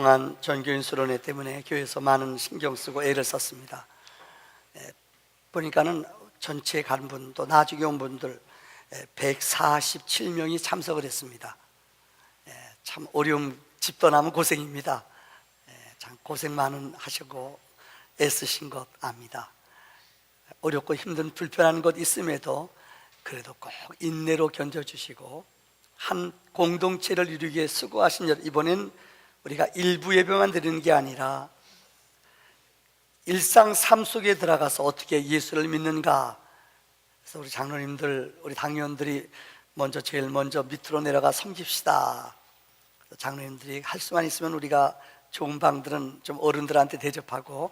동안 전교인 수련회 때문에 교회에서 많은 신경 쓰고 애를 썼습니다. 보니까는 전체 간 분, 또 나중에 온 분들 147명이 참석을 했습니다. 참 어려움 짚고 나면 고생입니다. 참 고생 많은 하시고 애쓰신 것 압니다. 어렵고 힘든 불편한 것 있음에도 그래도 꼭 인내로 견뎌주시고 한 공동체를 이루기 위해 수고하신 일, 이번엔 우리가 일부 예배만 드리는 게 아니라 일상 삶 속에 들어가서 어떻게 예수를 믿는가. 그래서 우리 장로님들, 우리 당회원들이 제일 먼저 밑으로 내려가 섬깁시다. 장로님들이 할 수만 있으면 우리가 좋은 방들은 좀 어른들한테 대접하고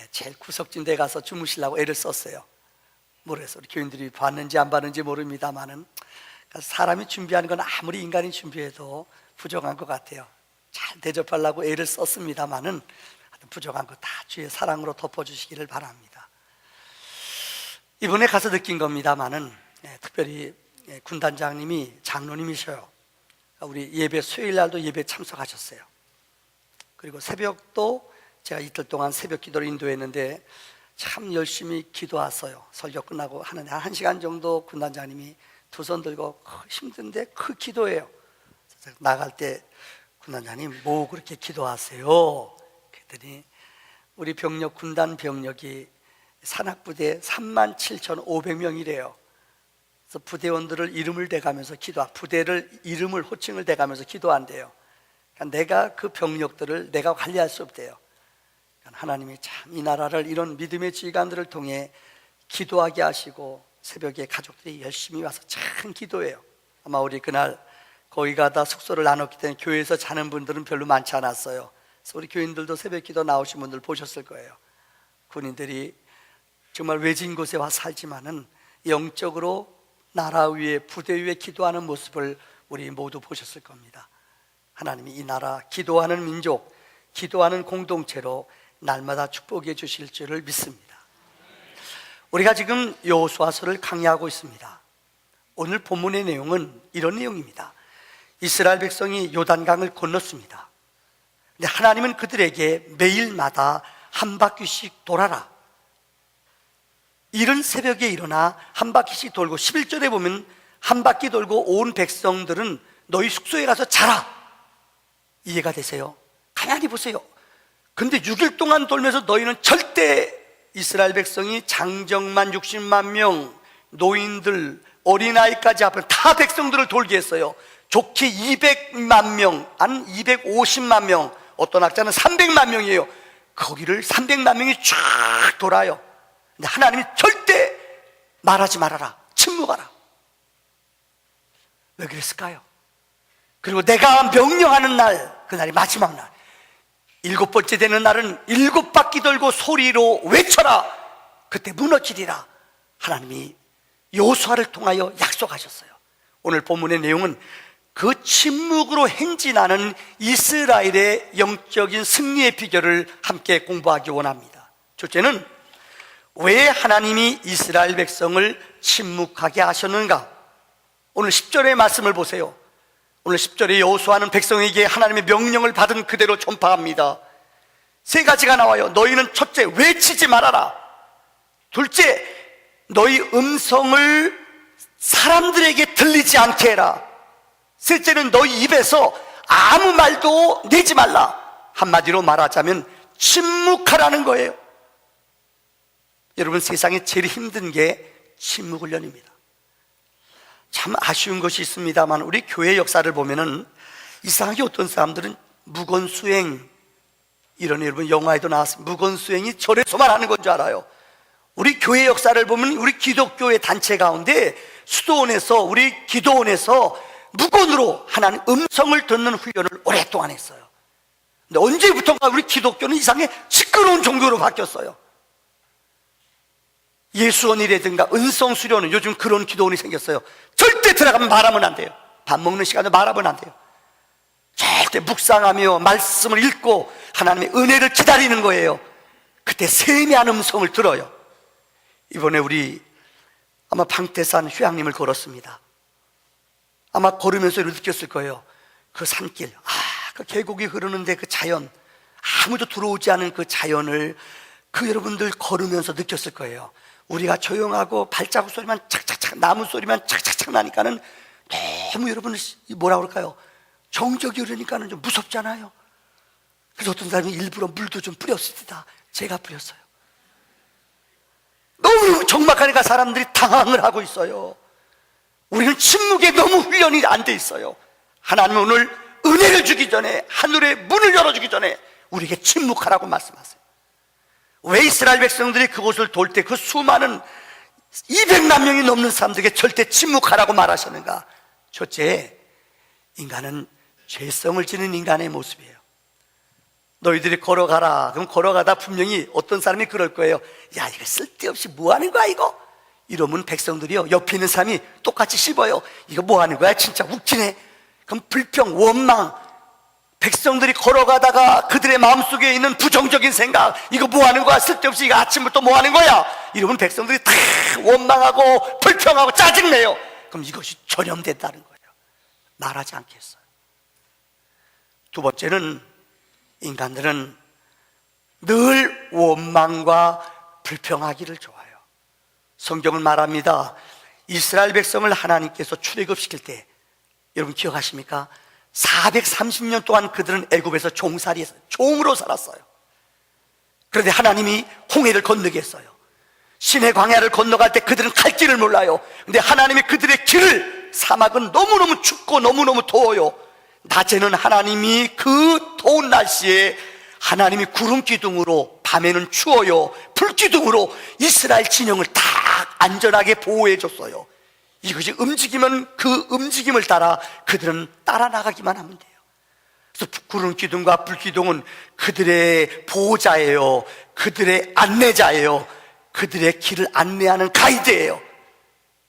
제일 구석진 데 가서 주무시려고 애를 썼어요. 모르겠어요. 우리 교인들이 봤는지 안 봤는지 모릅니다만은 사람이 준비하는 건 아무리 인간이 준비해도 부족한 것 같아요. 잘 대접하려고 애를 썼습니다만은 부족한 거 다 주의 사랑으로 덮어주시기를 바랍니다. 이번에 가서 느낀 겁니다만은 특별히 군단장님이 장로님이셔요. 우리 예배 수요일 날도 예배 참석하셨어요. 그리고 새벽도 제가 이틀 동안 새벽 기도를 인도했는데 참 열심히 기도하세요. 설교 끝나고 하는데 한 1시간 정도 군단장님이 두 손 들고 힘든데 기도해요. 나갈 때 군단장님 뭐 그렇게 기도하세요? 그랬더니 우리 병력, 군단 병력이 산악부대 37,500명이래요. 그래서 부대원들을 이름을 대가면서 부대를 이름을 호칭을 대가면서 기도한대요. 그러니까 내가 그 병력들을 내가 관리할 수 없대요. 그러니까 하나님이 참 이 나라를 이런 믿음의 지휘관들을 통해 기도하게 하시고 새벽에 가족들이 열심히 와서 참 기도해요. 아마 우리 그날 거기 가다 숙소를 나눴기 때문에 교회에서 자는 분들은 별로 많지 않았어요. 그래서 우리 교인들도 새벽 기도 나오신 분들 보셨을 거예요. 군인들이 정말 외진 곳에 와 살지만은 영적으로 나라 위에, 부대 위에 기도하는 모습을 우리 모두 보셨을 겁니다. 하나님이 이 나라, 기도하는 민족, 기도하는 공동체로 날마다 축복해 주실 줄을 믿습니다. 우리가 지금 여호수아서를 강의하고 있습니다. 오늘 본문의 내용은 이런 내용입니다. 이스라엘 백성이 요단강을 건넜습니다. 근데 하나님은 그들에게 매일마다 한 바퀴씩 돌아라, 이른 새벽에 일어나 한 바퀴씩 돌고, 11절에 보면 한 바퀴 돌고 온 백성들은 너희 숙소에 가서 자라. 이해가 되세요? 가만히 보세요. 근데 6일 동안 돌면서 너희는 절대, 이스라엘 백성이 장정만 60만 명, 노인들, 어린아이까지 합해 다 백성들을 돌게 했어요. 좋게 200만 명, 한 250만 명, 어떤 학자는 300만 명이에요. 거기를 300만 명이 쫙 돌아요. 근데 하나님이 절대 말하지 말아라, 침묵하라. 왜 그랬을까요? 그리고 내가 명령하는 날, 그날이 마지막 날, 7번째 되는 날은 7바퀴 돌고 소리로 외쳐라. 그때 무너지리라. 하나님이 여호수아를 통하여 약속하셨어요. 오늘 본문의 내용은 그 침묵으로 행진하는 이스라엘의 영적인 승리의 비결을 함께 공부하기 원합니다. 첫째는 왜 하나님이 이스라엘 백성을 침묵하게 하셨는가? 오늘 10절의 말씀을 보세요. 오늘 10절에 여호수아는 백성에게 하나님의 명령을 받은 그대로 전파합니다. 3가지가 나와요. 너희는 첫째, 외치지 말아라. 둘째, 너희 음성을 사람들에게 들리지 않게 해라. 셋째는 너희 입에서 아무 말도 내지 말라. 한마디로 말하자면 침묵하라는 거예요. 여러분, 세상에 제일 힘든 게 침묵 훈련입니다. 참 아쉬운 것이 있습니다만 우리 교회 역사를 보면은 이상하게 어떤 사람들은 무건수행, 이런, 여러분 영화에도 나왔습니다. 무건수행이 절에서만 하는 건 줄 알아요. 우리 교회 역사를 보면 우리 기독교의 단체 가운데 수도원에서, 우리 기도원에서 무건으로 하나님 음성을 듣는 훈련을 오랫동안 했어요. 근데 언제부턴가 우리 기독교는 이상하게 시끄러운 종교로 바뀌었어요. 예수원이라든가 은성수련은 요즘 그런 기도원이 생겼어요. 절대 들어가면 말하면 안 돼요. 밥 먹는 시간에 말하면 안 돼요. 절대 묵상하며 말씀을 읽고 하나님의 은혜를 기다리는 거예요. 그때 세미한 음성을 들어요. 이번에 우리 아마 방태산 휴양림을 걸었습니다. 아마 걸으면서 느꼈을 거예요. 그 산길, 그 그 계곡이 흐르는데 그 자연, 아무도 들어오지 않은 그 자연을 그 여러분들 걸으면서 느꼈을 거예요. 우리가 조용하고 발자국 소리만 착착착, 나무 소리만 착착착 나니까는 너무 여러분 뭐라 그럴까요? 정적이 흐르니까는 좀 무섭잖아요. 그래서 어떤 사람이 일부러 물도 좀 뿌렸습니다. 제가 뿌렸어요. 너무 적막하니까 사람들이 당황을 하고 있어요. 우리는 침묵에 너무 훈련이 안 돼 있어요. 하나님은 오늘 은혜를 주기 전에, 하늘의 문을 열어주기 전에 우리에게 침묵하라고 말씀하세요. 왜 이스라엘 백성들이 그곳을 돌 때 그 수많은 200만 명이 넘는 사람들에게 절대 침묵하라고 말하셨는가? 첫째, 인간은 죄성을 지닌 인간의 모습이에요. 너희들이 걸어가라. 그럼 걸어가다 분명히 어떤 사람이 그럴 거예요. 야, 이거 쓸데없이 뭐 하는 거야 이거? 이러면 백성들이요, 옆에 있는 사람이 똑같이 씹어요. 이거 뭐 하는 거야? 진짜 웃기네. 그럼 불평, 원망, 백성들이 걸어가다가 그들의 마음속에 있는 부정적인 생각, 이거 뭐 하는 거야? 쓸데없이 이거 아침부터 뭐 하는 거야? 이러면 백성들이 다 원망하고 불평하고 짜증내요. 그럼 이것이 전염됐다는 거예요. 말하지 않겠어요. 두 번째는, 인간들은 늘 원망과 불평하기를 좋아해요. 성경은 말합니다. 이스라엘 백성을 하나님께서 출애굽시킬 때, 여러분 기억하십니까? 430년 동안 그들은 애굽에서 종살이에서 종으로 살았어요. 그런데 하나님이 홍해를 건너게 했어요. 신의 광야를 건너갈 때 그들은 갈 길을 몰라요. 근데 하나님이 그들의 길을, 사막은 너무너무 춥고 너무너무 더워요. 낮에는 하나님이 그 더운 날씨에 하나님이 구름 기둥으로, 밤에는 추워요, 불 기둥으로 이스라엘 진영을 딱 안전하게 보호해 줬어요. 이것이 움직이면 그 움직임을 따라 그들은 따라 나가기만 하면 돼요. 그래서 구름 기둥과 불 기둥은 그들의 보호자예요. 그들의 안내자예요. 그들의 길을 안내하는 가이드예요.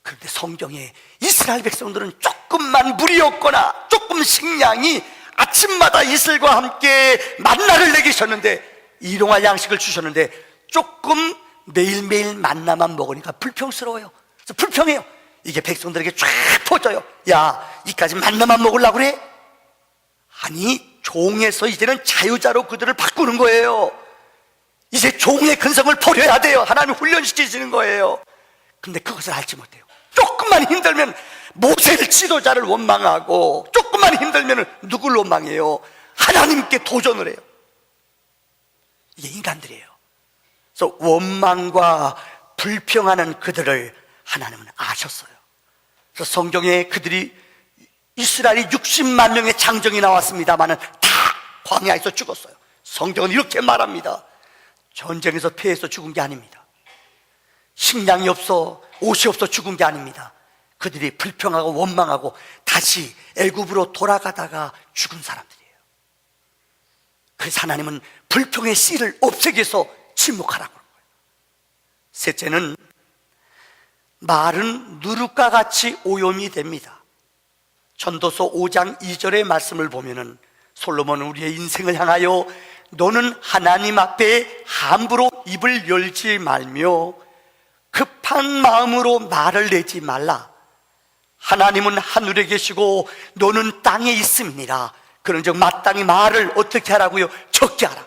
그런데 성경에 이스라엘 백성들은 조금만 물이 없거나 조금 식량이, 아침마다 이슬과 함께 만나를 내기셨는데, 일용할 양식을 주셨는데 조금 매일매일 만나만 먹으니까 불평스러워요. 그래서 불평해요. 이게 백성들에게 쫙 퍼져요. 야, 이까지 만나만 먹으려고 그래? 아니, 종에서 이제는 자유자로 그들을 바꾸는 거예요. 이제 종의 근성을 버려야 돼요. 하나님 훈련시키시는 거예요. 근데 그것을 알지 못해요. 조금만 힘들면 모세를 지도자를 원망하고, 조금만 힘들면 누굴 원망해요? 하나님께 도전을 해요. 이게 인간들이에요. 그래서 원망과 불평하는 그들을 하나님은 아셨어요. 그래서 성경에 그들이, 이스라엘이 60만 명의 장정이 나왔습니다마는 다 광야에서 죽었어요. 성경은 이렇게 말합니다. 전쟁에서 패해서 죽은 게 아닙니다. 식량이 없어, 옷이 없어 죽은 게 아닙니다. 그들이 불평하고 원망하고 다시 애굽으로 돌아가다가 죽은 사람들이에요. 그래서 하나님은 불평의 씨를 없애기 위해서 침묵하라고 하는 거예요. 셋째는, 말은 누룩과 같이 오염이 됩니다. 전도서 5장 2절의 말씀을 보면은, 솔로몬은 우리의 인생을 향하여 너는 하나님 앞에 함부로 입을 열지 말며 급한 마음으로 말을 내지 말라. 하나님은 하늘에 계시고 너는 땅에 있습니다. 그런즉 마땅히 말을 어떻게 하라고요? 적게 하라.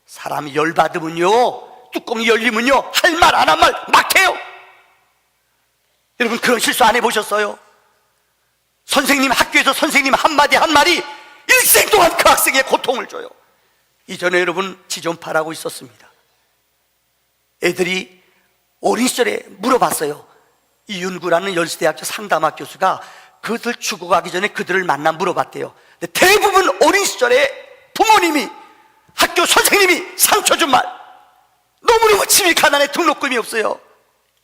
사람이 열받으면요, 뚜껑이 열리면요, 할 말 안 한 말 막 해요. 여러분 그런 실수 안 해보셨어요? 선생님, 학교에서 선생님 한마디 한 말이 일생 동안 그 학생의 고통을 줘요. 이전에 여러분 지존파라고 있었습니다. 애들이 어린 시절에 물어봤어요. 이윤구라는 열시대학교 상담학 교수가 그들 죽어가기 전에 그들을 만나 물어봤대요. 근데 대부분 어린 시절에 부모님이, 학교 선생님이 상처 준 말, 너무너무 집이 가난해, 등록금이 없어요,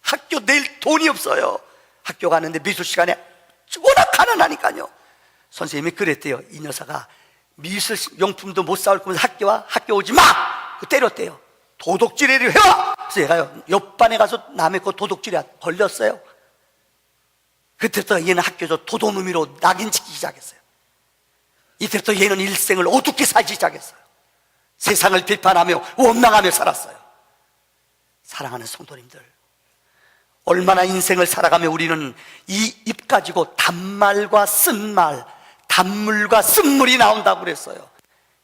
학교 낼 돈이 없어요, 학교 가는데 미술 시간에 워낙 가난하니까요. 선생님이 그랬대요. 이 녀석아, 미술 용품도 못 사올 거면서 학교 오지 마! 때렸대요. 도둑질을 해와! 그래서 얘가요, 옆반에 가서 남의 거 도둑질에 걸렸어요. 그때부터 얘는 학교에서 도도놈이로 낙인 찍기 시작했어요. 이때부터 얘는 일생을 어둡게 살기 시작했어요. 세상을 비판하며 원망하며 살았어요. 사랑하는 성도님들, 얼마나 인생을 살아가며 우리는 이 입 가지고 단말과 쓴말, 단물과 쓴물이 나온다고 그랬어요.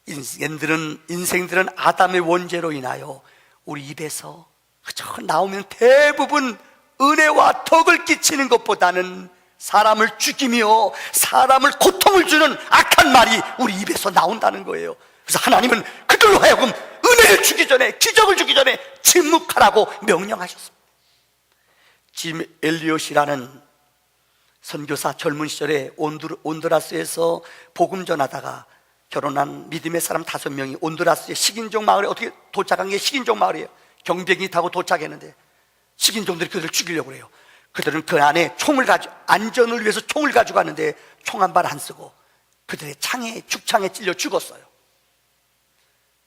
인생들은 아담의 원죄로 인하여 우리 입에서 그저 나오면 대부분 은혜와 덕을 끼치는 것보다는 사람을 죽이며 사람을 고통을 주는 악한 말이 우리 입에서 나온다는 거예요. 그래서 하나님은 그들로 하여금 은혜를 주기 전에, 기적을 주기 전에 침묵하라고 명령하셨습니다. 짐 엘리엇이라는 선교사, 젊은 시절에 온두라스에서 복음 전하다가 결혼한 믿음의 사람 5명이 온두라스의 식인종 마을에 어떻게 도착한 게 식인종 마을이에요. 경비행기 타고 도착했는데 식인종들이 그들을 죽이려고 그래요. 그들은 그 안에 안전을 위해서 총을 가지고 갔는데 총 한 발 안 쓰고 그들의 죽창에 찔려 죽었어요.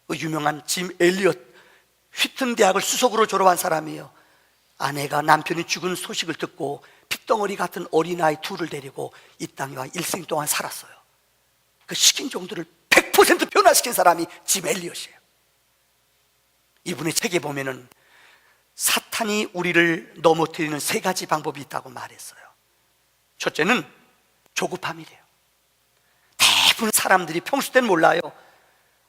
그 유명한 짐 엘리엇, 휘튼 대학을 수석으로 졸업한 사람이에요. 아내가 남편이 죽은 소식을 듣고 핏덩어리 같은 어린아이 둘을 데리고 이 땅에 와 일생 동안 살았어요. 그 식인종들을 100% 변화시킨 사람이 짐 엘리엇이에요. 이분의 책에 보면은 사탄이 우리를 넘어뜨리는 3가지 방법이 있다고 말했어요. 첫째는 조급함이래요. 대부분 사람들이 평소 때는 몰라요.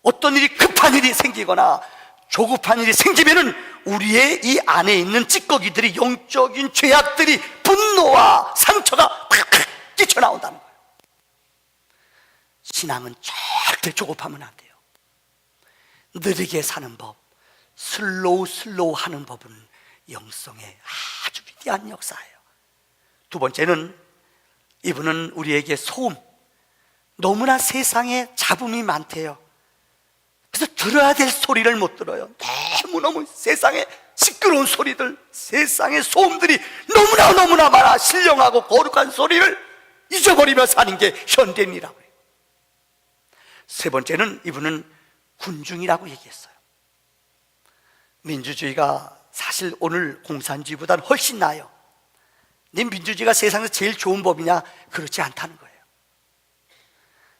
어떤 일이 급한 일이 생기거나 조급한 일이 생기면은 우리의 이 안에 있는 찌꺼기들이, 영적인 죄악들이, 분노와 상처가 팍팍 뛰쳐나온다는 거예요. 신앙은 절대 조급하면 안 돼요. 느리게 사는 법, 슬로우 하는 법은 영성의 아주 위대한 역사예요. 두 번째는 이분은 우리에게 소음, 너무나 세상에 잡음이 많대요. 그래서 들어야 될 소리를 못 들어요. 너무너무 세상에 시끄러운 소리들, 세상의 소음들이 너무나 많아. 신령하고 거룩한 소리를 잊어버리며 사는 게 현대인이라고 해요. 세 번째는 이분은 군중이라고 얘기했어요. 민주주의가 사실 오늘 공산주의보다는 훨씬 나아요. 근데 민주주의가 세상에서 제일 좋은 법이냐? 그렇지 않다는 거예요.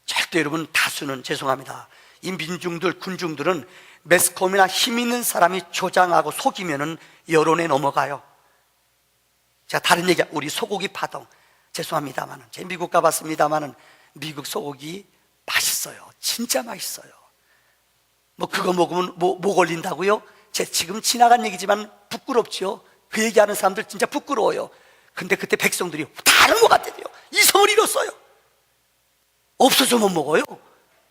절대 여러분, 다수는, 죄송합니다, 이 민중들, 군중들은 매스컴이나 힘 있는 사람이 조장하고 속이면은 여론에 넘어가요. 제가 다른 얘기, 우리 소고기 파동, 죄송합니다만은, 제가 미국 가봤습니다만은 미국 소고기 맛있어요. 진짜 맛있어요. 뭐 그거 먹으면 뭐 걸린다고요? 제 지금 지나간 얘기지만 부끄럽지요. 그 얘기하는 사람들 진짜 부끄러워요. 근데 그때 백성들이 다른 것 같대요. 이성을 잃었어요. 없어서 못 먹어요.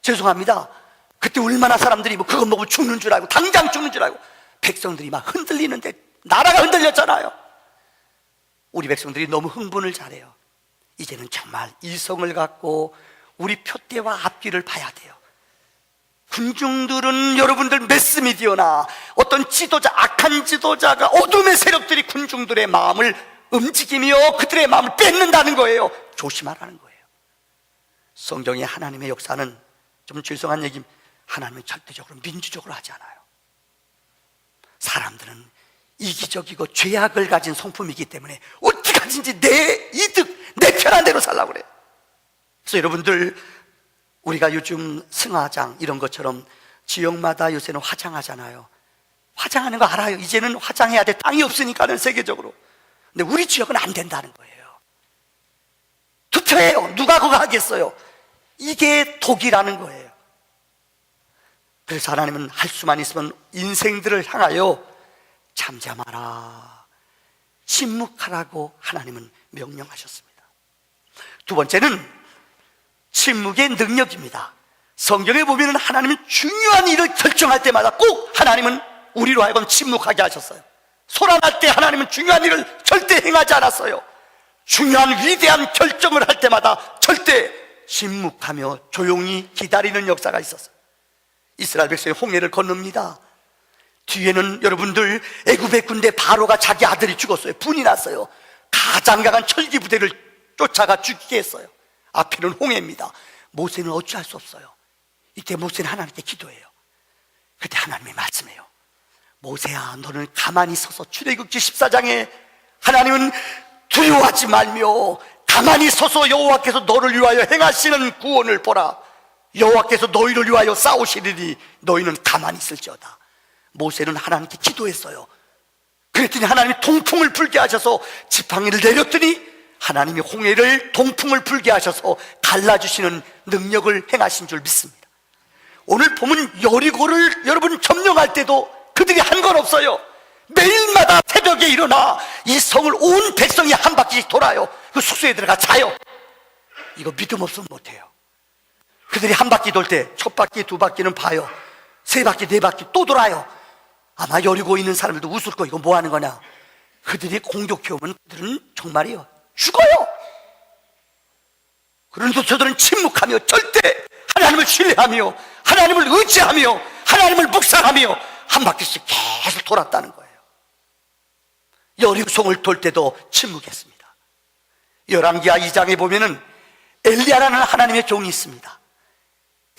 죄송합니다. 그때 얼마나 사람들이 뭐 그거 먹으면 죽는 줄 알고, 당장 죽는 줄 알고, 백성들이 막 흔들리는데 나라가 흔들렸잖아요. 우리 백성들이 너무 흥분을 잘해요. 이제는 정말 이성을 갖고 우리 표대와 앞뒤를 봐야 돼요. 군중들은 여러분들 매스미디어나 어떤 지도자, 악한 지도자가, 어둠의 세력들이 군중들의 마음을 움직이며 그들의 마음을 뺏는다는 거예요. 조심하라는 거예요. 성경의 하나님의 역사는, 좀 죄송한 얘기, 하나님은 절대적으로 민주적으로 하지 않아요. 사람들은 이기적이고 죄악을 가진 성품이기 때문에 어떻게 하든지 내 이득, 내 편한 대로 살라고 그래요. 그래서 여러분들, 우리가 요즘 승화장 이런 것처럼 지역마다 요새는 화장하잖아요. 화장하는 거 알아요. 이제는 화장해야 돼. 땅이 없으니까는, 세계적으로. 근데 우리 지역은 안 된다는 거예요. 투표해요. 누가 그거 하겠어요? 이게 독이라는 거예요. 그래서 하나님은 할 수만 있으면 인생들을 향하여 잠잠하라, 침묵하라고 하나님은 명령하셨습니다. 두 번째는 침묵의 능력입니다. 성경에 보면 하나님은 중요한 일을 결정할 때마다 꼭 하나님은 우리로 하여금 침묵하게 하셨어요. 소란할 때 하나님은 중요한 일을 절대 행하지 않았어요. 중요한 위대한 결정을 할 때마다 절대 침묵하며 조용히 기다리는 역사가 있었어요. 이스라엘 백성이 홍해를 건넙니다. 뒤에는 여러분들, 애굽의 군대 바로가 자기 아들이 죽었어요. 분이 났어요. 가장 강한 철기 부대를 쫓아가 죽이게 했어요. 앞에는 홍해입니다. 모세는 어찌할 수 없어요. 이때 모세는 하나님께 기도해요. 그때 하나님이 말씀해요. 모세야, 너는 가만히 서서, 출애굽기 14장에 하나님은 두려워하지 말며 가만히 서서 여호와께서 너를 위하여 행하시는 구원을 보라. 여호와께서 너희를 위하여 싸우시리니 너희는 가만히 있을지어다. 모세는 하나님께 기도했어요. 그랬더니 하나님이 동풍을 불게 하셔서 지팡이를 내렸더니 하나님이 홍해를 동풍을 불게 하셔서 갈라주시는 능력을 행하신 줄 믿습니다. 오늘 보면 여리고를 여러분 점령할 때도 그들이 한 건 없어요. 매일마다 새벽에 일어나 이 성을 온 백성이 한 바퀴씩 돌아요. 그 숙소에 들어가 자요. 이거 믿음 없으면 못해요. 그들이 한 바퀴 돌 때 첫 바퀴, 두 바퀴는 봐요. 세 바퀴, 네 바퀴 또 돌아요. 아마 여리고 있는 사람들도 웃을 거, 이거 뭐 하는 거냐. 그들이 공격해 오면 그들은 정말이요, 죽어요. 그런데 저들은 침묵하며 절대 하나님을 신뢰하며 하나님을 의지하며 하나님을 묵상하며 한 바퀴씩 계속 돌았다는 거예요. 여리고성을 돌 때도 침묵했습니다. 열왕기하 2장에 보면은 엘리야라는 하나님의 종이 있습니다.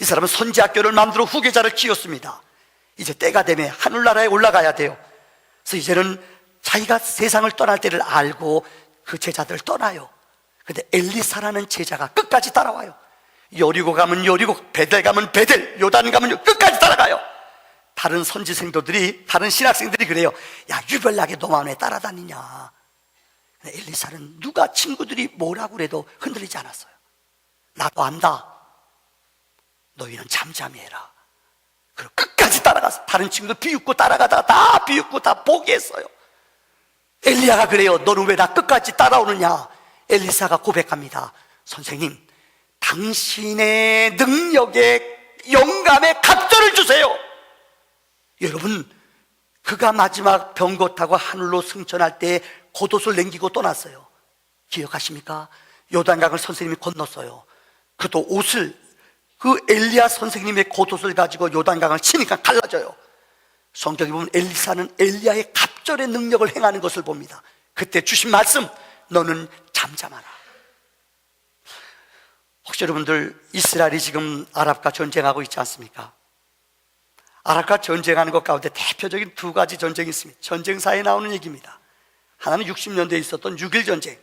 이 사람은 선지학교를 만들어 후계자를 키웠습니다. 이제 때가 되면 하늘나라에 올라가야 돼요. 그래서 이제는 자기가 세상을 떠날 때를 알고 그 제자들을 떠나요. 근데 엘리사라는 제자가 끝까지 따라와요. 여리고 가면 여리고, 베델 가면 베델, 요단 가면 끝까지 따라가요. 다른 선지생도들이, 다른 신학생들이 그래요. 야, 유별나게 너만 왜 따라다니냐. 근데 엘리사는 누가 친구들이 뭐라고 그래도 흔들리지 않았어요. 나도 안다. 너희는 잠잠해라. 그리고 끝까지 따라가서 다른 친구들 비웃고 따라가다가 다 비웃고 다 포기했어요. 엘리야가 그래요. 너는 왜 나 끝까지 따라오느냐. 엘리사가 고백합니다. 선생님, 당신의 능력에, 영감에 갑절을 주세요. 여러분, 그가 마지막 병거 타고 하늘로 승천할 때 겉옷을 남기고 떠났어요. 기억하십니까? 요단강을 선생님이 건넜어요. 그도 옷을, 그 엘리야 선생님의 겉옷을 가지고 요단강을 치니까 갈라져요. 성경에 보면 엘리사는 엘리야의 갑절의 능력을 행하는 것을 봅니다. 그때 주신 말씀, 너는 잠잠하라. 혹시 여러분들 이스라엘이 지금 아랍과 전쟁하고 있지 않습니까? 아랍과 전쟁하는 것 가운데 대표적인 두 가지 전쟁이 있습니다. 전쟁사에 나오는 얘기입니다. 하나는 60년대에 있었던 6.1 전쟁.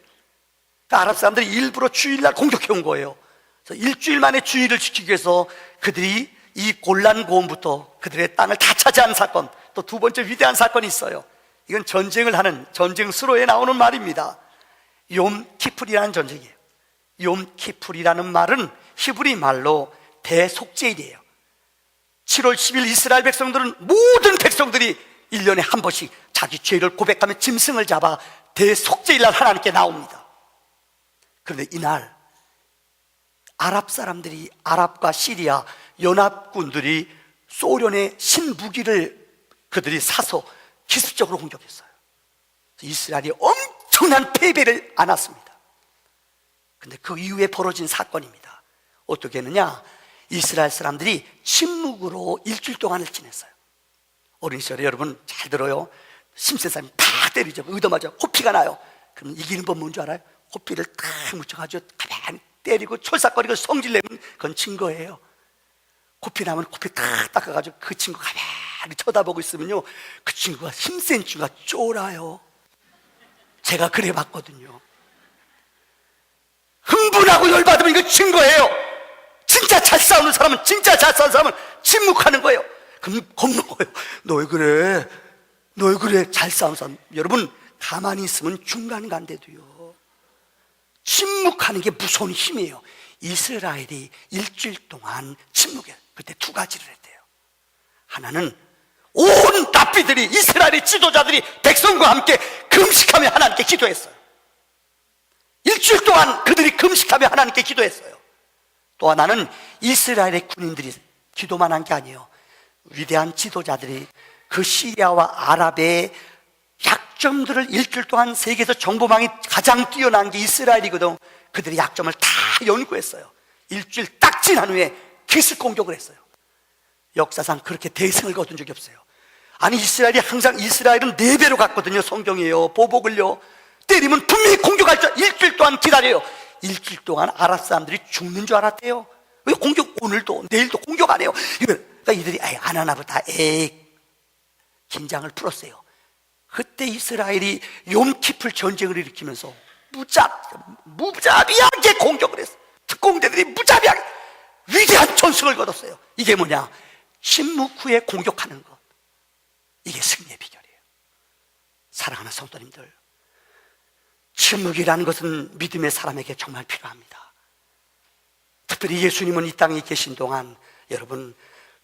그러니까 아랍 사람들이 일부러 주일날 공격해 온 거예요. 그래서 일주일 만에 주의를 지키기 위해서 그들이 이 골란 고원부터 그들의 땅을 다 차지한 사건, 또 두 번째 위대한 사건이 있어요. 이건 전쟁을 하는, 전쟁 수로에 나오는 말입니다. 욤 키풀이라는 전쟁이에요. 욤 키풀이라는 말은 히브리 말로 대속죄일이에요. 7월 10일 이스라엘 백성들은, 모든 백성들이 1년에 한 번씩 자기 죄를 고백하며 짐승을 잡아 대속죄일날 하나님께 나옵니다. 그런데 이날 아랍 사람들이, 아랍과 시리아 연합군들이 소련의 신무기를 그들이 사서 기습적으로 공격했어요. 이스라엘이 엄청난 패배를 안았습니다. 근데 그 이후에 벌어진 사건입니다. 어떻게 했느냐? 이스라엘 사람들이 침묵으로 일주일 동안을 지냈어요. 어린 시절에 여러분 잘 들어요. 심센 사람이 팍 때리죠. 의도맞아 코피가 나요. 그럼 이기는 법 뭔지 알아요? 코피를 탁 묻혀가지고 가만히 때리고 철삭거리고 성질내면 그건 진 거예요. 코피 나면 코피 탁 닦아가지고 그 친구 가만히 쳐다보고 있으면요, 그 친구가, 힘센 친구가 쫄아요. 제가 그래 봤거든요. 흥분하고 열받으면 이거 진 거예요. 진짜 잘 싸우는 사람은, 진짜 잘 싸우는 사람은 침묵하는 거예요. 그럼 겁는 거예요. 너 왜 그래? 너 왜 그래? 잘 싸우는 사람. 여러분, 가만히 있으면 중간 간대도요. 침묵하는 게 무서운 힘이에요. 이스라엘이 일주일 동안 침묵해요. 그때 두 가지를 했대요. 하나는 온 랍비들이, 이스라엘의 지도자들이 백성과 함께 금식하며 하나님께 기도했어요. 일주일 동안 그들이 금식하며 하나님께 기도했어요. 또 하나는 이스라엘의 군인들이 기도만 한 게 아니에요. 위대한 지도자들이 그 시리아와 아랍의 약점들을 일주일 동안, 세계에서 정보망이 가장 뛰어난 게 이스라엘이거든. 그들의 약점을 다 연구했어요. 일주일 딱 지난 후에 기습 공격을 했어요. 역사상 그렇게 대승을 거둔 적이 없어요. 아니, 이스라엘이 항상, 이스라엘은 4배로 갔거든요. 성경이에요. 보복을요. 때리면 분명히 공격할 줄, 일주일 동안 기다려요. 일주일 동안 아랍 사람들이 죽는 줄 알았대요. 왜 공격, 오늘도 내일도 공격 안 해요? 그러니까 이들이 안 하나 보다, 긴장을 풀었어요. 그때 이스라엘이 욤키풀 전쟁을 일으키면서 무자비하게 공격을 했어요. 특공대들이 무자비하게 위대한 전승을 거뒀어요. 이게 뭐냐? 침묵 후에 공격하는 것. 이게 승리의 비결이에요. 사랑하는 성도님들, 침묵이라는 것은 믿음의 사람에게 정말 필요합니다. 특별히 예수님은 이 땅에 계신 동안 여러분,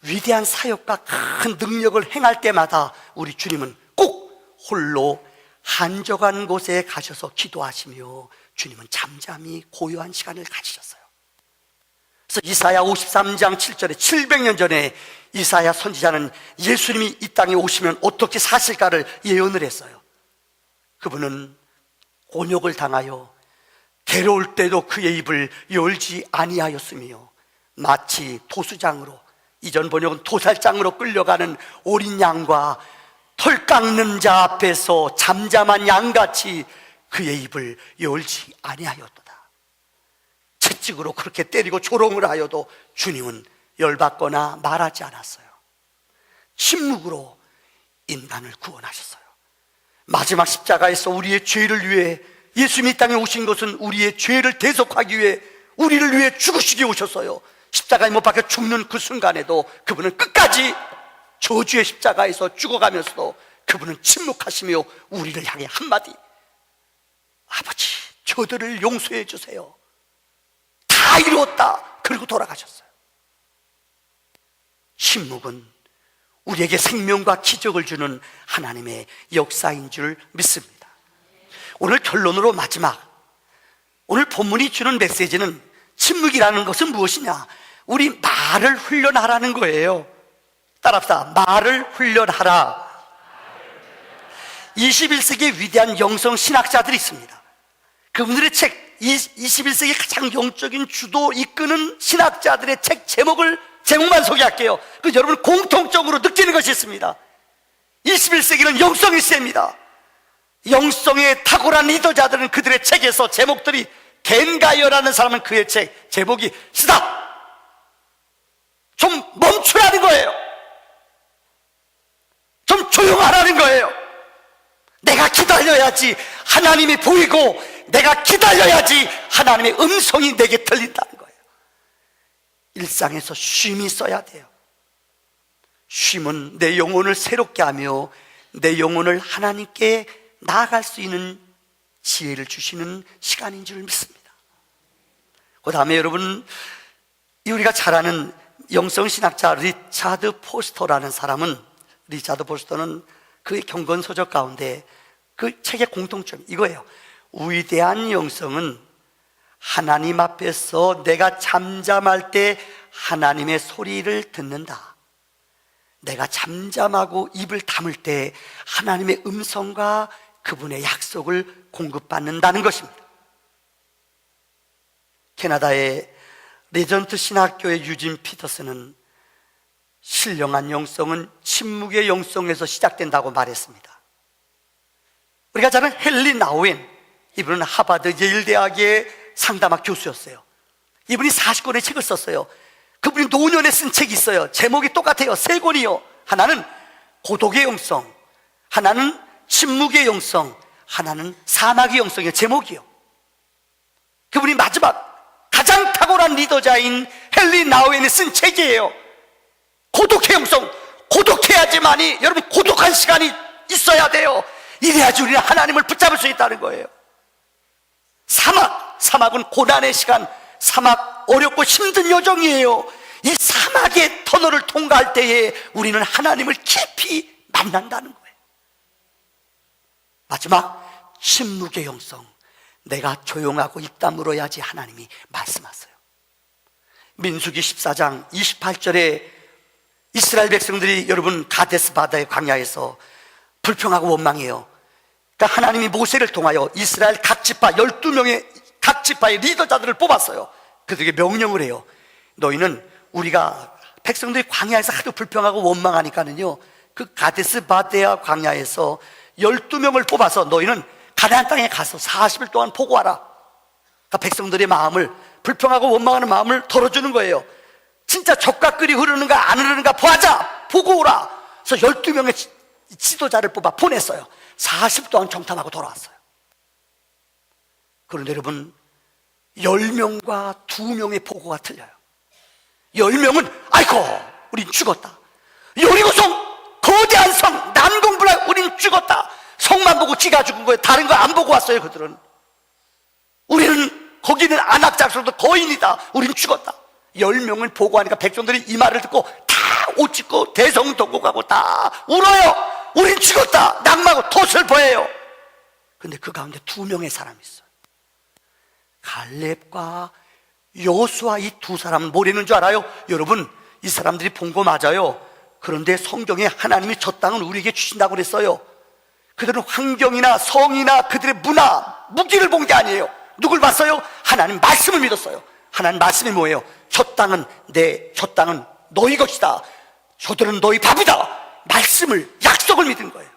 위대한 사역과 큰 능력을 행할 때마다 우리 주님은 꼭 홀로 한적한 곳에 가셔서 기도하시며 주님은 잠잠히 고요한 시간을 가지셨어요. 그래서 이사야 53장 7절에 700년 전에 이사야 선지자는 예수님이 이 땅에 오시면 어떻게 사실까를 예언을 했어요. 그분은 곤욕을 당하여 괴로울 때도 그의 입을 열지 아니하였으며 마치 도수장으로, 이전 번역은 도살장으로 끌려가는 어린 양과 털 깎는 자 앞에서 잠잠한 양같이 그의 입을 열지 아니하였도다. 채찍으로 그렇게 때리고 조롱을 하여도 주님은 열받거나 말하지 않았어요. 침묵으로 인간을 구원하셨어요. 마지막 십자가에서 우리의 죄를 위해, 예수님이 이 땅에 오신 것은 우리의 죄를 대속하기 위해, 우리를 위해 죽으시기 오셨어요. 십자가에 못 박혀 죽는 그 순간에도 그분은 끝까지 저주의 십자가에서 죽어가면서도 그분은 침묵하시며 우리를 향해 한마디, 아버지 저들을 용서해 주세요, 다 이루었다, 그리고 돌아가셨어요. 침묵은 우리에게 생명과 기적을 주는 하나님의 역사인 줄 믿습니다. 오늘 결론으로 마지막, 오늘 본문이 주는 메시지는, 침묵이라는 것은 무엇이냐? 우리 말을 훈련하라는 거예요. 따라합시다. 말을 훈련하라. 21세기의 위대한 영성 신학자들이 있습니다. 그분들의 책, 21세기 가장 영적인 주도 이끄는 신학자들의 책 제목만 소개할게요. 그 여러분 공통적으로 느끼는 것이 있습니다. 21세기는 영성의 시대입니다. 영성에 탁월한 리더자들은 그들의 책에서 제목들이, 겐가이어라는 사람은 그의 책 제목이 스탑! 좀 멈추라는 거예요. 좀 조용하라는 거예요. 내가 기다려야지 하나님이 보이고, 내가 기다려야지 하나님의 음성이 내게 들린다는 거예요. 일상에서 쉼이 있어야 돼요. 쉼은 내 영혼을 새롭게 하며 내 영혼을 하나님께 나아갈 수 있는 지혜를 주시는 시간인 줄 믿습니다. 그 다음에 여러분, 우리가 잘 아는 영성신학자 리차드 포스터라는 사람은, 리차드 포스터는 그의 경건서적 가운데 그 책의 공통점 이거예요. 위대한 영성은 하나님 앞에서 내가 잠잠할 때 하나님의 소리를 듣는다. 내가 잠잠하고 입을 다물 때 하나님의 음성과 그분의 약속을 공급받는다는 것입니다. 캐나다의 레전트 신학교의 유진 피터슨은 신령한 영성은 침묵의 영성에서 시작된다고 말했습니다. 우리가 잘 아는 헨리 나우엔, 이분은 하버드 예일대학의 상담학 교수였어요. 이분이 40권의 책을 썼어요. 그분이 노년에 쓴 책이 있어요. 제목이 똑같아요. 3권이요. 하나는 고독의 영성, 하나는 침묵의 영성, 하나는 사막의 영성이에요. 제목이요. 그분이 마지막 가장 탁월한 리더자인 헨리 나우엔이 쓴 책이에요. 고독의 영성. 고독해야지만이, 여러분 고독한 시간이 있어야 돼요. 이래야지 우리는 하나님을 붙잡을 수 있다는 거예요. 사막은 고난의 시간, 사막 어렵고 힘든 여정이에요. 이 사막의 터널을 통과할 때에 우리는 하나님을 깊이 만난다는 거예요. 마지막 침묵의 영성, 내가 조용하고 입 다물어야지 하나님이 말씀하세요. 민수기 14장 28절에 이스라엘 백성들이 여러분 가데스 바다의 광야에서 불평하고 원망해요. 그러니까 하나님이 모세를 통하여 이스라엘 각 지파 12명의 각 지파의 리더자들을 뽑았어요. 그들에게 명령을 해요. 너희는, 우리가 백성들이 광야에서 하도 불평하고 원망하니까는요, 그 가데스 바데아 광야에서 12명을 뽑아서 너희는 가나안 땅에 가서 40일 동안 보고하라. 그러니까 백성들의 마음을, 불평하고 원망하는 마음을 덜어주는 거예요. 진짜 젖과 꿀이 흐르는가 안 흐르는가 보아자, 보고 오라. 그래서 12명의 지도자를 뽑아 보냈어요. 40일 동안 정탐하고 돌아왔어요. 그런데 여러분, 10명과 2명의 보고가 틀려요. 10명은 아이고 우린 죽었다, 여리고성 거대한 성 난공불락, 우린 죽었다, 성만 보고 지가 죽은 거예요. 다른 거 안 보고 왔어요. 그들은 우리는, 거기는 안악작소도 거인이다, 우린 죽었다. 10명을 보고하니까 백성들이 이 말을 듣고 다 옷 찢고 대성통곡하고 다 울어요. 우린 죽었다 낙마하고 더 슬퍼해요. 근데 그 가운데 두 명의 사람이 있어요. 갈렙과 여호수아, 이 두 사람은 뭐라는 줄 알아요? 여러분, 이 사람들이 본 거 맞아요. 그런데 성경에 하나님이 저 땅은 우리에게 주신다고 그랬어요. 그들은 환경이나 성이나 그들의 문화, 무기를 본 게 아니에요. 누굴 봤어요? 하나님 말씀을 믿었어요. 하나님 말씀이 뭐예요? 저 땅은 저 땅은 너희 것이다. 저들은 너희 밥이다. 말씀을, 약속을 믿은 거예요.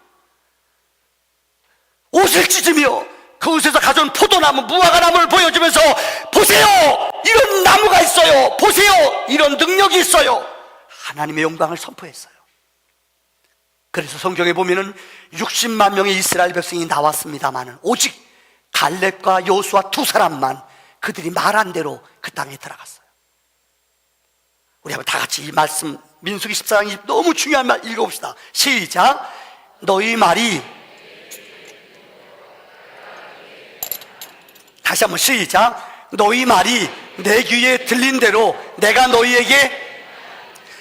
옷을 찢으며 그곳에서 가져온 포도나무, 무화과나무를 보여주면서 보세요, 이런 나무가 있어요. 보세요, 이런 능력이 있어요. 하나님의 영광을 선포했어요. 그래서 성경에 보면은 60만 명의 이스라엘 백성이 나왔습니다마는 오직 갈렙과 여호수아 두 사람만 그들이 말한 대로 그 땅에 들어갔어요. 우리 한번 다 같이 이 말씀 민수기 14장 너무 중요한 말 읽어봅시다. 시작. 너희 말이, 다시 한번 시작. 너희 말이 내 귀에 들린 대로 내가 너희에게,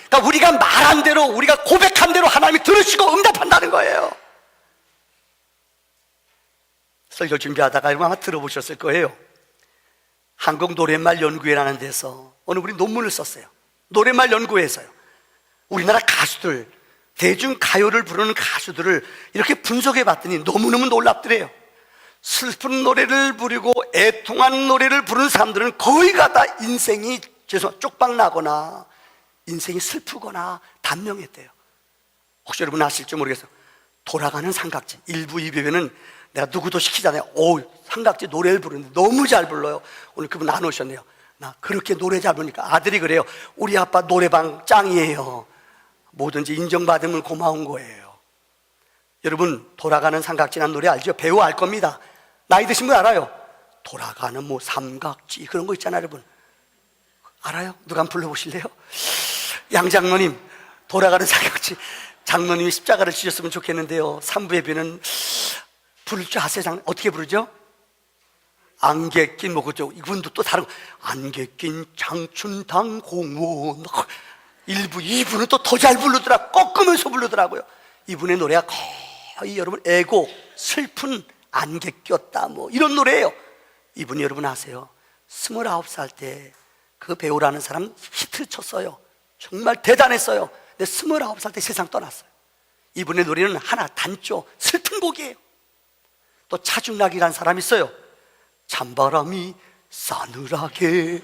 그러니까 우리가 말한 대로, 우리가 고백한 대로 하나님이 들으시고 응답한다는 거예요. 설교 준비하다가 이거 아마 들어보셨을 거예요. 한국 노랫말 연구회라는 데서 어느 분이 논문을 썼어요. 노랫말 연구회에서요. 우리나라 가수들, 대중 가요를 부르는 가수들을 이렇게 분석해 봤더니 너무너무 놀랍더래요. 슬픈 노래를 부르고 애통하는 노래를 부르는 사람들은 거의가 다 인생이 쪽박나거나 인생이 슬프거나 단명했대요. 혹시 여러분 아실지 모르겠어요. 돌아가는 삼각지 1부 2부에는 내가 누구도 시키잖아요. 오, 삼각지 노래를 부르는데 너무 잘 불러요. 오늘 그분 안 오셨네요. 나 그렇게 노래 잘 부르니까 아들이 그래요. 우리 아빠 노래방 짱이에요. 뭐든지 인정받으면 고마운 거예요. 여러분, 돌아가는 삼각지라는 노래 알죠? 배우 알 겁니다. 나이 드신 분 알아요? 돌아가는 뭐 삼각지 그런 거 있잖아요. 여러분 알아요? 누가 한번 불러보실래요? 양장로님, 돌아가는 삼각지. 장로님이 십자가를 지셨으면 좋겠는데요. 3부에 뵈는 부를 줄 아세요? 어떻게 부르죠? 안개 낀 뭐 그죠? 이분도 또 다른 거. 안개 낀 장춘당 공원. 1부, 2부는 또 더 잘 부르더라. 꺾으면서 부르더라고요. 이분의 노래가 거의 여러분 애곡, 슬픈 안개 꼈다 뭐 이런 노래예요. 이분이 여러분 아세요? 29살 때 그 배우라는 사람 히트를 쳤어요. 정말 대단했어요. 근데 29살 때 세상 떠났어요. 이분의 노래는 하나 단조 슬픈 곡이에요. 또 차중락이라는 사람이 있어요. 찬바람이 싸늘하게.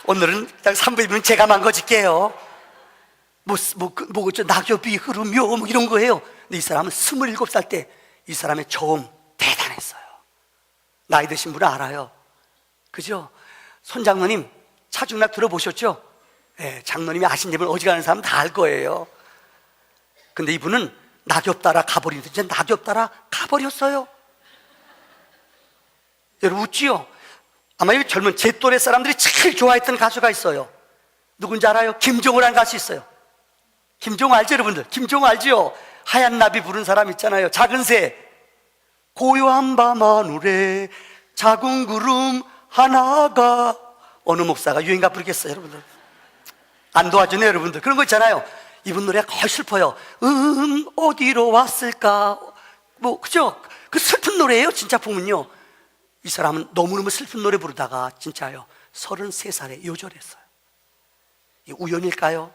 오늘은 딱 3부이면 제가 망가질게요. 낙엽이 흐르며 뭐 이런 거예요. 근데 이 사람은 27살 때 이 사람의 저음 대단했어요. 나이 드신 분은 알아요. 그죠? 손장로님 차중락 들어보셨죠? 네, 장로님이 아신 예분 어지간한 사람 다 알 거예요. 근데 이분은 낙엽 따라 가버리는데 이제 낙엽 따라 가버렸어요. 여러분 웃지요? 아마 이 젊은 제 또래 사람들이 제일 좋아했던 가수가 있어요. 누군지 알아요? 김종호라는 가수 있어요. 김종호 알죠 여러분들? 김종호 알죠? 하얀 나비 부른 사람 있잖아요. 작은 새, 고요한 밤 하늘에 작은 구름 하나가. 어느 목사가 유행가 부르겠어요 여러분들? 안 도와주네 여러분들. 그런 거 있잖아요. 이분 노래가 거의 슬퍼요. 어디로 왔을까 뭐 그죠? 그 슬픈 노래예요. 진짜 보면요, 이 사람은 너무너무 슬픈 노래 부르다가 진짜요 33살에 요절했어요. 이 우연일까요?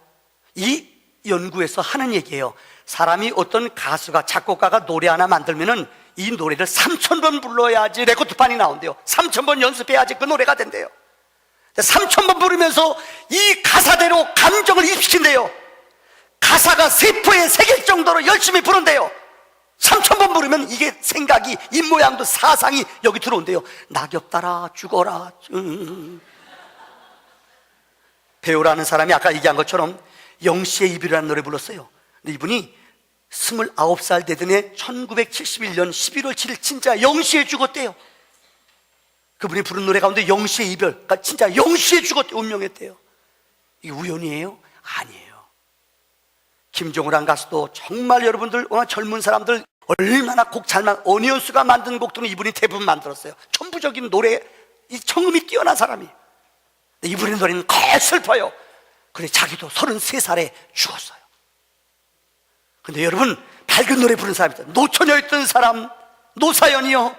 이 연구에서 하는 얘기예요. 사람이 어떤 가수가 작곡가가 노래 하나 만들면은 이 노래를 3000번 불러야지 레코드판이 나온대요. 3000번 연습해야지 그 노래가 된대요. 3000번 부르면서 이 가사대로 감정을 입히신대요. 가사가 세포에 새길 정도로 열심히 부른대요. 3000번 부르면 이게 생각이, 입모양도 사상이 여기 들어온대요. 낙엽 따라 죽어라. 배우라는 사람이 아까 얘기한 것처럼 영시의 이별이라는 노래 불렀어요. 근데 이분이 29살 되던 해 1971년 11월 7일 진짜 영시에 죽었대요. 그분이 부른 노래 가운데 영시의 이별, 그러니까 진짜 영시에 죽었대요. 운명했대요. 이게 우연이에요? 아니에요. 김종호란 가수도 정말 여러분들, 젊은 사람들 얼마나 곡 잘만, 어니언스가 만든 곡들은 이분이 대부분 만들었어요. 천부적인 노래, 이 청음이 뛰어난 사람이. 이분의 노래는 거의 슬퍼요. 그래 자기도 33살에 죽었어요. 근데 여러분, 밝은 노래 부르는 사람이 있어요. 노처녀였던 사람, 노사연이요,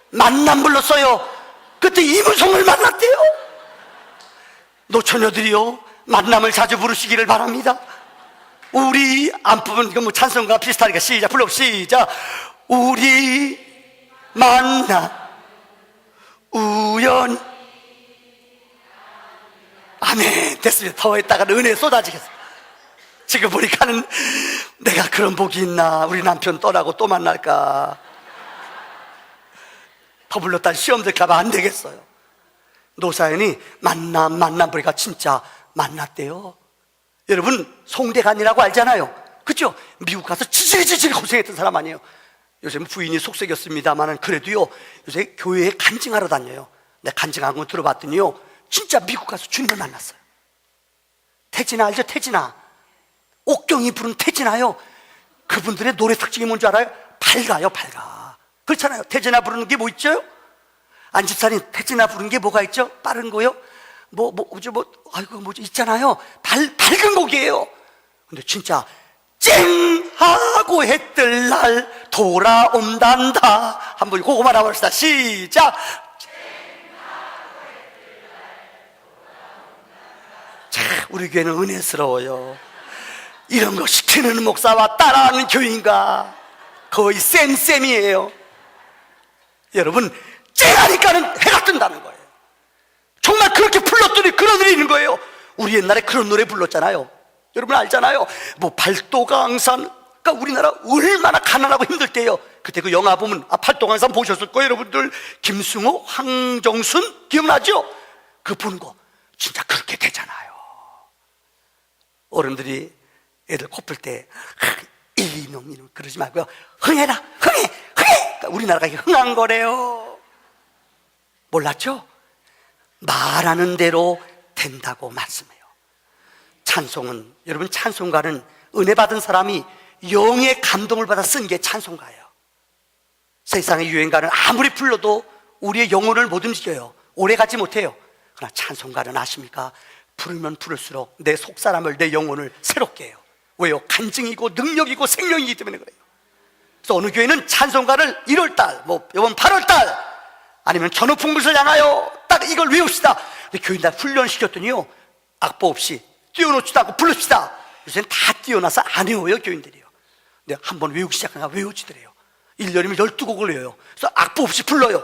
만남 불렀어요. 그때 이무송을 만났대요. 노처녀들이요, 만남을 자주 부르시기를 바랍니다. 우리 안부분 뭐 찬송과 비슷하니까 시작, 불러봅시다. 우리 만나 우연. 아멘. 됐습니다. 더 했다가는 은혜 쏟아지겠어. 지금 보니까는 내가 그런 복이 있나, 우리 남편 떠나고 또 만날까, 더 불렀다 시험 들까봐 안 되겠어요. 노사연이 만남 보니까 진짜 만났대요. 여러분, 송대관이라고 알잖아요. 그죠? 미국 가서 지질지질 고생했던 사람 아니에요. 요새 부인이 속썩였습니다만은 그래도요, 요새 교회에 간증하러 다녀요. 내가 간증한 거 들어봤더니요, 진짜 미국 가서 주님을 만났어요. 태진아 알죠? 태진아, 옥경이 부른 태진아요. 그분들의 노래 특징이 뭔지 알아요? 밝아요, 밝아. 그렇잖아요. 태진아 부르는 게 뭐 있죠? 안집사님, 태진아 부르는 게 뭐가 있죠? 빠른 거요? 아이고, 뭐지? 있잖아요. 밝은 곡이에요. 근데 진짜, 쨍! 하고 해 뜰 날 돌아온단다. 한번 그거만 해봅시다. 시작! 자, 우리 교회는 은혜스러워요. 이런 거 시키는 목사와 따라하는 교인가 거의 쌤이에요. 여러분, 쨍하니까는 해가 뜬다는 거예요. 정말 그렇게 불렀더니 끌어들이는 거예요. 우리 옛날에 그런 노래 불렀잖아요. 여러분 알잖아요. 뭐 팔도강산. 그러니까 우리나라 얼마나 가난하고 힘들 때요. 그때 그 영화 보면 팔도강산 보셨을 거예요, 여러분들. 김승호, 황정순 기억나죠? 그거 보는 거 진짜 그렇게 되잖아요. 어른들이 애들 코풀 때 이놈 그러지 말고요, 흥해라, 흥해. 그러니까 우리나라가 흥한 거래요. 몰랐죠? 말하는 대로 된다고 말씀해요. 찬송은, 여러분, 찬송가는 은혜 받은 사람이 영의 감동을 받아 쓴 게 찬송가예요. 세상의 유행가는 아무리 불러도 우리의 영혼을 못 움직여요. 오래 가지 못해요. 그러나 찬송가는 아십니까? 부르면 부를수록 내 속사람을, 내 영혼을 새롭게 해요. 왜요? 간증이고 능력이고 생명이기 때문에 그래요. 그래서 어느 교회는 찬송가를 1월달, 이번 8월달 아니면 전후풍물을 향하여 딱 이걸 외웁시다. 근데 교인 다 훈련시켰더니요, 악보 없이 띄워놓지도 않고 부릅시다. 요새는 다 띄워놔서 안 외워요, 교인들이요. 근데 한번 외우기 시작하니까 외워지더래요. 1년이면 12곡을 외워요. 그래서 악보 없이 불러요.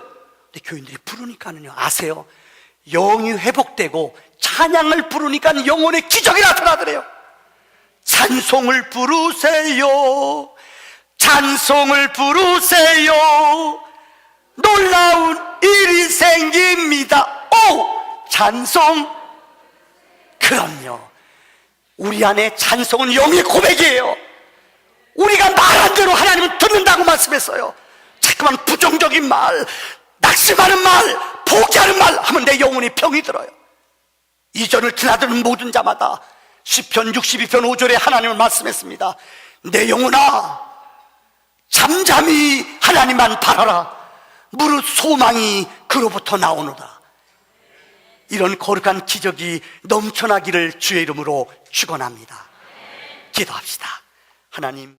근데 교인들이 부르니까는요, 아세요? 영이 회복되고 찬양을 부르니까 영혼의 기적이 나타나더래요. 찬송을 부르세요, 찬송을 부르세요, 놀라운 일이 생깁니다. 오! 찬송. 그럼요, 우리 안에 찬송은 영의 고백이에요. 우리가 말한 대로 하나님은 듣는다고 말씀했어요. 자꾸만 부정적인 말, 낙심하는 말, 포기하는 말 하면 내 영혼이 병이 들어요. 이전을 드나드는 모든 자마다 시편 62편 5절에 하나님은 말씀했습니다. 내 영혼아, 잠잠히 하나님만 바라라. 무릇 소망이 그로부터 나오노라. 이런 거룩한 기적이 넘쳐나기를 주의 이름으로 축원합니다. 기도합시다. 하나님,